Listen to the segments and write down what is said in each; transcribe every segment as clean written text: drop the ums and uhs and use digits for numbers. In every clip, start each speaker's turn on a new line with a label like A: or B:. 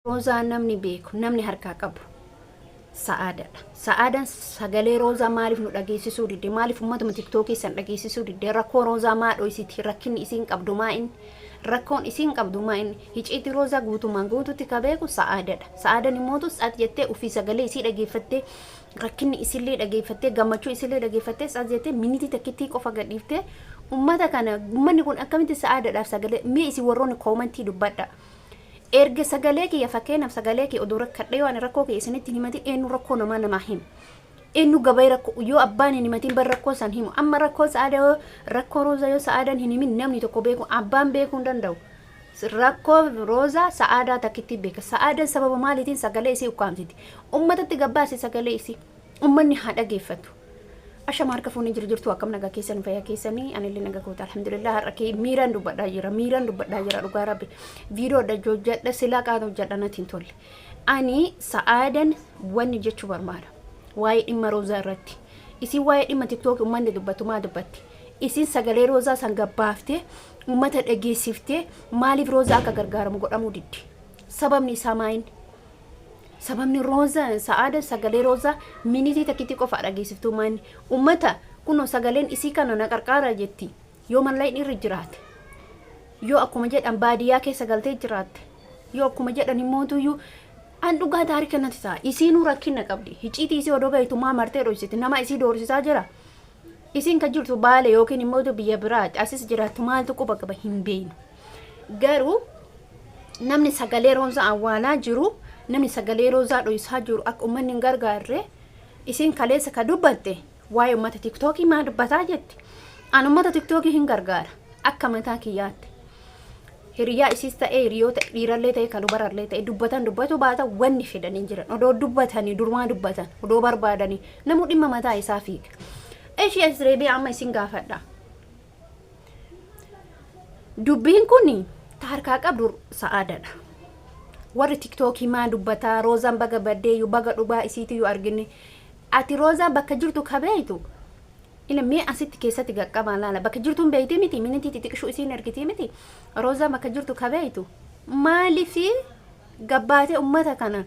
A: Rozaa namni beeku namni harkaa qabu sa'aadadha. Sa'aadaan sagalee rozaa maaliif nu dhageessisuu didde? Maaliif ummatuma tiktokii san dhageessisuu didde? Rakkoo rozaa maadhoo isiiti? Rakkinni isiin qabdu maa'in? Rakkoon isiin qabdu maa'in? Hiciti rozaa guutumaan guututti ka beeku sa'aadadha. Sa'aadaan immootu sa'aat jettee ufii sagalee isii dhageeffattee rakkinni isillee dhageeffattee gammachuu isillee dhageeffattee sa'aat jettee minitii takkittii qofa gadhiiftee ummata kana ummanni kun akkamitti sa'aadadhaaf sagalee mee isin warroonni koomantii dubbadha. Erga sagalee kiyya fakkeenyaaf sagalee kiyya oduu rakkadhee waan rakkoo kiyya isinitti himati eenyu rakkoo namaa himu eenyu gabaa rakkoo yoo abbaan hin himatiin bar rakkoo san himu amma rakkoo sa'aadaa rakkoo rozaa yoo sa'aadaan hin himin namni tokko beeku abbaan beekuu hin danda'u rakkoo rozaa sa'aadaa takkitti beeka sa'aadaan sababa maaliitiin sagalee isii ukkaamsiti ummatatti gabbaasi sagalee isii ummanni haa dhageeffatu. Asha marka fuuni jirtu akkam nagaa keessan fayyaa keessanii anillee nagaa koota alhamdulillah har'akee miiraan dubbadhaa jira dhugaa rabbi viidiyoo dha jojjadha silaa qaatu hojjadhanatiin tolle ani sa'aadan wanni jechuu barbaada waa'ee dhimma rozaa irratti isin waa'ee dhimma tiktok ummanni dubbatu maa dubbatti isin sagalee rozaa san gabbaaftee ummata dhageessiftee maaliif rozaa akka gargaaramu godhamuu diddi sababni isaa maayin sababni rozaa sa'aada sagalee rozaa minitii takkitti qofa dhageessiftuu maani ummata kuno sagaleen isii kana na qarqaara jetti yoo mallayni irra jiraate yoo akkuma jedhan baadiyyaa keessa galtee jiraate yoo akkuma jedhan immootuyyuu an dhugaa taarika natti ta'a isiinuu rakkina qabdi hiciitii isii odoo gahitu maa martee dhoysiti nama isii doorsisaa jira isiin kan jirtu baale yookiin immootu biyya biraati asis jiraattu maaltu quba qaba hin beeynu garuu namni sagalee rozaa awwaalaa jiru namni sagalee rozaa dhoysaa jiru akka ummanni hin gargaarre isiin kaleessa ka dubbatte waa'ee ummata tiktokii maa dubbataa jetti an ummata tiktokii hin gargaara akka mataa kiyyaatti hiriyaa isiis ta'ee hiriyoota dhiirallee ta'ee kan dubarallee ta'ee dubbatu baata wanni fedhanii jiran odoo dubbatanii durmaa dubbatan odoo barbaadanii namu dhimma mataa isaa fiiga ishee asreebii amma isin gaafadha dubbiin kuni harkaa qabdu sa'aadadha. Warri tiktokii maa dubbataa rozaan baga baddee yu baga dhugaa isiitii yu argine ati rozaa bakka jirtu kabeeytu ila mee asitti keessatti gaqqabaa laala bakka jirtuun beeytii miti minitii xixiqqishuu isiin ergitii miti rozaa bakka jirtu kabeeytu maalifi gabbaatee ummata kanaan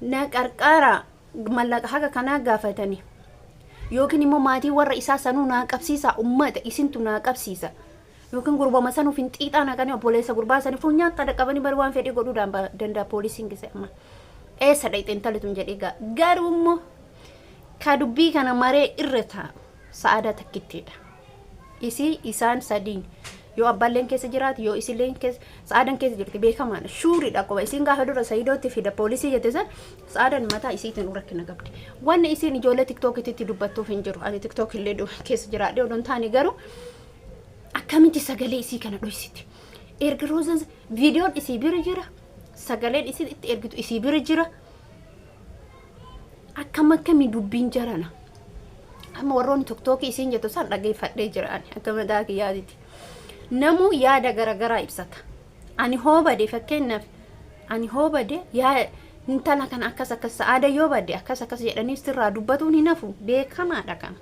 A: na qarqaara mallaqa haga kanaa gaafatanii yookiin immoo maatii warra isaa sanuu naa qabsiisa ummata isintu naa qabsiisa yookiin gurbama sanuuf hin xiixaa naqanii obboleessa gurbaa sanii funyaan kada qabanii bari waan fedhii godhuu danda'a poolisiin gise amma eessa dhayxeen talitun jedhee garuu immoo ka dubbii kana maree irra taa'u sa'aadaa takkittiidha isii isaan sadiin yoo abbaalleen keessa jiraatu yoo isilleen keessa sa'aadaan keessa jirti beekamaadha shuuriidha qoba isiin gaafa dura sayidootti fida poolisii jette san sa'aadaan mataa isiitiin rakkina qabdi wanni isiin ijoollee tiktookitti dubbattuuf hin jiru ani tiktook illee keessa jiraadhe odoon taane garuu akkamitti sagalee isii kana dhoysiti erga rozaan viidiyoon isii bira jira sagaleen isii itti ergitu isii bira jira akkamii dubbiin jarana amma warroonni tiktokii isiin jettu san dhageeffadhee jiraan akka mataa kiyyaatitti namu yaada garagaraa ibsata ani hoobade fakkeenyaaf ani hoobade yaa intala kana akkas sa'aada yoo badde akkas jedhanii sirraa dubbatuun hin hafu beekamaadha kana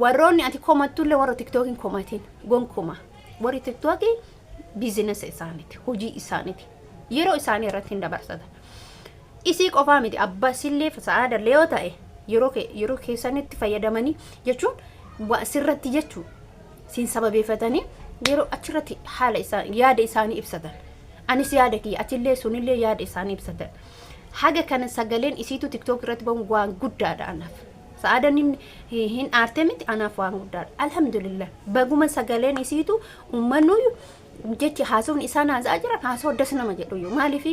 A: warroonni ati komattullee warra tiktokiin komatiin gonkoma warri tiktokii biizinesa isaaniiti hojii isaaniiti yeroo isaanii irratti hin dabarsata isii qofaa miti abbasillee sa'aadallee yoo ta'e yeroo keessanitti fayyadamanii jechuun sirratti jechuun siin sababeeffatanii yeroo achirratti haala isaanii yaada isaanii ibsatan anis yaada kiyya achillee sunillee yaada isaanii ibsatan haga kana sagaleen isiitu tiktok irratti bahu waan guddaadha anaaf sa'aadan hin aartemiti anaaf waan guddaadha alhamdulillah baguma sagaleen isiitu ummannu jechi haasawni isaan haasaa jiran haasoo das nama jedhu maalifi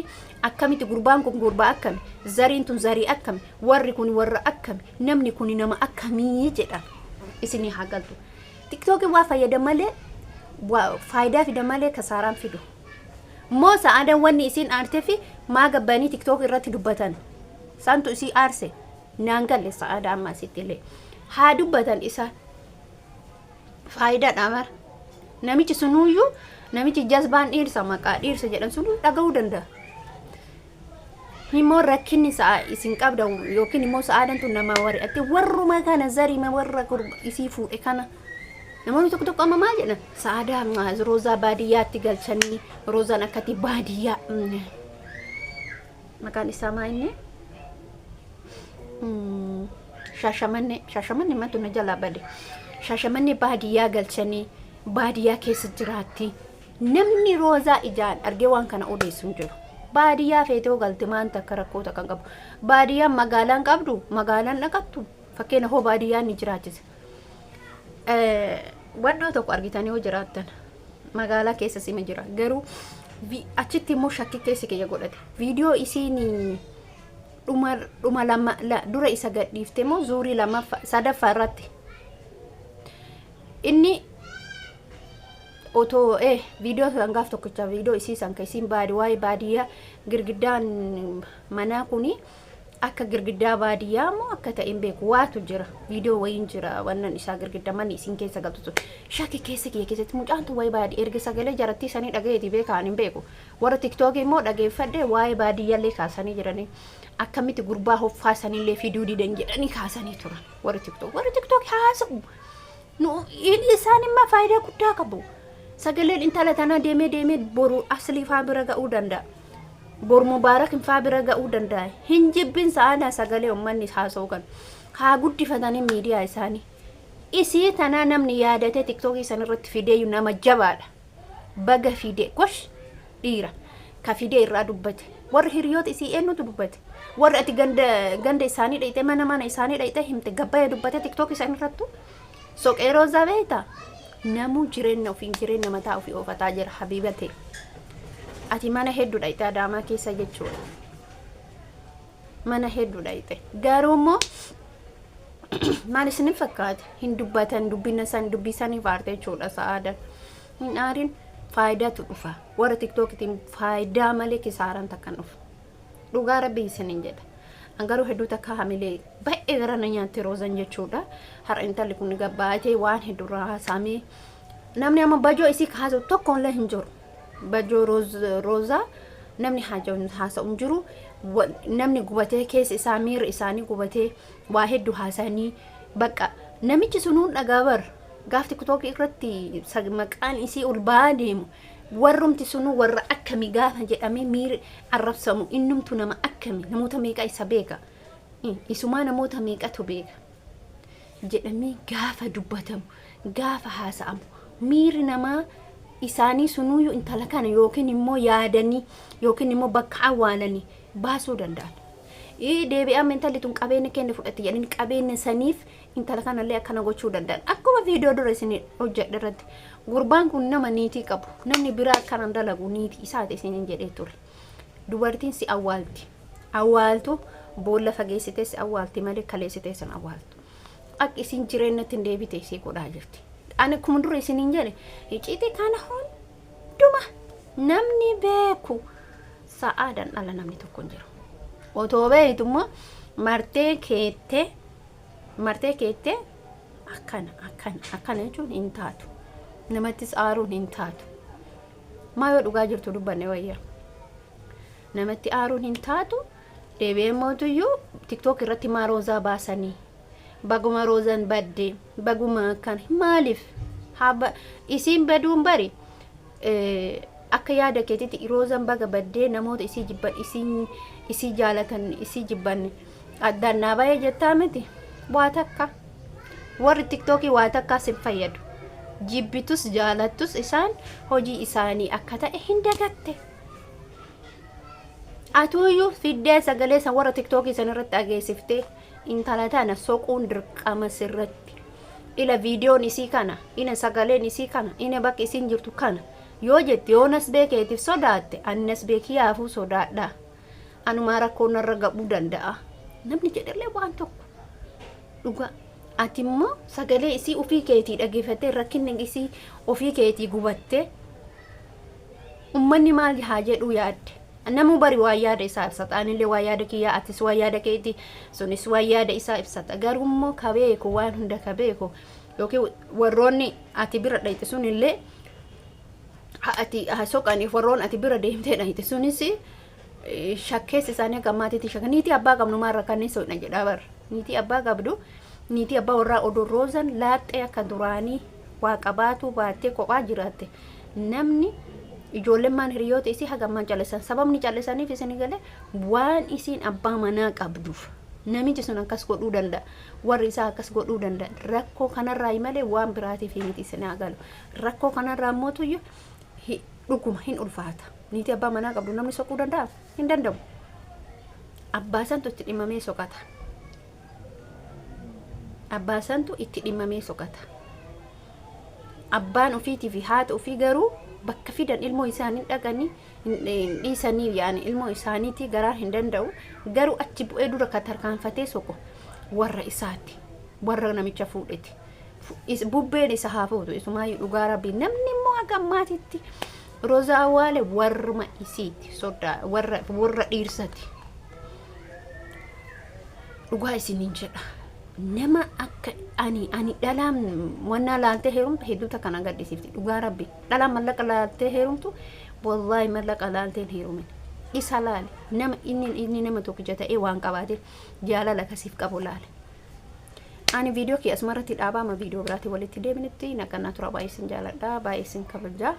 A: akkamitti gurbaan kun gurbaa akkami zariin tun zarii akkami warri kun warra akkami namni kun nama akkamii jedha isinii hagaltu tiktokin waa fayyada malee faayidaa fida malee kasaaraan fidu moo sa'aadan wanni isiin aarte fi maa gabbanii tiktok irratti dubbatan santu isii aarse naan galle sa'aada amma asittillee haa dubbatan isa faayidaa dhamar namichi sunuyyuu namichi jazbaan dhiirsa maqaa dhiirsa jedhan sunu dhaga'uu danda'a immoo rakkinni sa'a isin qabda yookiin immoo sa'aadan tun nama wari'atti warruma kana zarima warra isii fuudhe kana namoonni tokko amma maal jedhan sa'aadaa rozaa baadiyyaatti galchanii rozaan akkati baadiyyaa maqaan isaa maa inni Shaashamanni matu na jalaa bade. Shaashamanni baadiyyaa galchanii baadiyyaa keessa jiraatti. Namni Rozaa ijaan argee waan kana odeessu hin jiru. Baadiyyaa feetee galte maanta akka rakkoota kan qabu. Baadiyyaan magaalaan qabdu magaalaan dhaqattu fakkeenya hoo baadiyyaan ni jiraachisa. Wannoo tokko argitanii hoo jiraattan magaalaa keessa sima jira garuu achitti immoo shakkii keessi kiyya godhate. Viidiyoo isiin dhuma lama dura isa gadhiifte moo zuurii lama sadaffaa irratti inni otoo viidiyoo sangaaf tokkicha viidiyoo isii san keessiin waa'ee baadiyyaa girgiddaan manaa kuni akka girgiddaa baadiyyaa moo akka ta'een beeku waatu jira viidiyoo wayiin jira wannan isaa girgiddaa manni isiin keessa galtu shakki keessa kiyya keessatti mucaantu waa'ee baadiyyaa erga sagalee jarattii sanii dhagayeeti beekaan hin beeku warra tiktookii immoo dhageeffadhe waa'ee baadiyyaallee kaasanii jiranii akkamitti gurbaa hoffaasaniillee fiduu didan jedhanii kaasanii turan warra tiktook haasa'u isaan immoo faayidaa guddaa qabu sagaleen intala tanaa deemee boru aslii faa bira ga'uu danda'a boru mubaarak faa bira ga'uu danda'a hin jibbin sa'aadaa sagalee uummanni haasa'u kan haa guddifatanii miidiyaa isaanii isii tanaa namni yaadatee tiktookii san irratti fideeyu nama jabaadha baga fidee gosh dhiira ka fidee irraa dubbate warra hiriyoota isii eenyutu dubbate warra ati ganda isaanii dhayite mana isaanii dhayite himte gabbayee dubbate tiktook isaan irrattu soqee Rozaa beekta namu jireenya mataa ofii oofataa jira habiibate ati mana hedduu dhayite Adaamaa keessa jechuudha mana hedduu dhayite garuu immoo maal isin fakkaate hin dubbatan dubbisanii faarte jechuudha sa'aadan hin aarin faayidaatu dhufa warra tiktookitiin faayidaa malee kisaaraan takkan dhufa dhugaa rabbii isiniin jedha angaruu hedduu takka hamilee baay'ee gara na nyaatti Rozaan jechuudha har'a intalli kun gabbaatee waan hedduu raasamee namni amma bajoo isii kaasuu tokkollee hin jiru bajoo Rozaa namni haasa'u hin jiru namni gubatee keessa isaa miira isaanii gubatee waa hedduu haasanii bakka namichi sunuun dhagaabar gaaf tiktookii irratti maqaan isii ol ba'aa deemu warrumti sunu warra akkami gaafa jedhamee miiri arrabsamu innumtu nama akkami namoota meeqa isa beeka isumaa namoota meeqatu beeka jedhamee gaafa dubbatamu gaafa haasa'amu miiri namaa isaanii sunuyyuu intala kana yookiin immoo yaadanii yookiin immoo bakka awwaalanii baasuu danda'an deebi'aa intalli tun qabeenya keenya fudhatte jedhanii qabeenya saniif intala kanallee akkana gochuu danda'an akkuma viidiyoo dura isin hojjedhe irratti gurbaan kun nama niitii qabu namni biraa akkanaan dalagu niitii isaati isiniin jedhee ture dubartiin si awwaaltu boolla fageessitee si awwaalti malee kaleessitee san awwaaltu akka isin jireenyatti hin deebite isii godhaa jirti ani akkuma dura isiniin jedhe icciitii kana hunduma namni beeku sa'aadan dhala namni tokko hin jiru otoo beeytummoo martee keettee akkana jechuun hin taatu namattis aaruun hin taatu maa yoo dhugaa jirtu dubbanne wayya namatti aaruun hin taatu deebi'ee mootuyyuu tiktook irratti maa Rozaa baasanii baguma Rozaan badde baguma akkan maaliif haba isiin baduun bari akka yaada keetitti Rozaan baga baddee namoota isii jibban isii jaalatan isii jibban addaan naaba'ee jettaa miti waa takka warri tiktookii waa takkaa sin fayyadu jibbitus jaalattus isaan hojii isaanii akka ta'e hin dagatte atuyyuu fiddee sagalee san warra tiktookii san irratti dhageessiftee intala tana soquun dirqama sirratti ila viidiyoon isii kana ina sagaleen isii kana ina bakka isiin jirtu kana yoo jetti yoo nas beekeetiif sodaatte annas beekiyaafuu sodaadha anumaa rakkoo narra ga'uu danda'a namni jedhallee waan tokko dhuga ati immoo sagalee isii ofii keetii dhageeffattee rakkinni isii ofii keetii gubattee ummanni maal haa jedhu yaadde namu bari waa yaada isaa ibsata anillee waa yaada kiyyaa atis waa yaada keetii sunis waa yaada isaa ibsata garuu immoo kabeeku waan hunda kabeeku yookiin warroonni ati bira dhayte sunillee ati soqaniif warroon ati bira deemtee dhayte sunis shakkees isaanii gammaatiiti shakka niitii abbaa qabnu maarra kanneen soodha jedhaa bar niitii abbaa qabdu niitii abbaa warraa odoo Rozaan laaxxee akka duraanii waa qabaatu baattee kophaa jiraatte namni ijoolleen maan hiriyoota isii hagammaan callisan sababni callisaniif isin galee waan isiin abbaa manaa qabduuf namichi sun akkas godhuu danda'a warri isaa akkas godhuu danda'a rakkoo kanarraa malee waan biraatiif miti isin agalu rakkoo kanarraa mootuyyuu dhuguma hin ulfaata niiti abbaa manaa qabdu namni soquu danda'a hin danda'u abbaasantu itti dhimmamee soqata abbaasantu itti dhimmamee soqata abbaan ofiitii fi haati ofii garuu bakka fidan ilmoo isaanii dhaqanii dhiisanii yaani ilmoo isaaniitii garaa hin danda'u garuu achi bu'ee dura ka tarkaanfatee soqo warra isaati warra namicha fuudheti bubbeen isa haa fuutu isumaayyuu dhugaa rabbii namni immoo hagammaatitti Rozaa waale warma isiiti sodaa warra dhiirsati dhugaa isiniin jedha nama akka ani dhalaan wanna laaltee heerumtu hedduuta kana gaddisiifti dhugaa rabbi dhalaan mallaqa laaltee heerumtu wallahi mallaqa laalteen heerumin isa laale nama inni nama tokkicha ta'ee waan qabaate jaalala kasiif qabu laale ani video kee asmarratti dhaabama video biraati walitti deebinitti nakannaa tura baay'isin jaaladha baay'isin kabajaa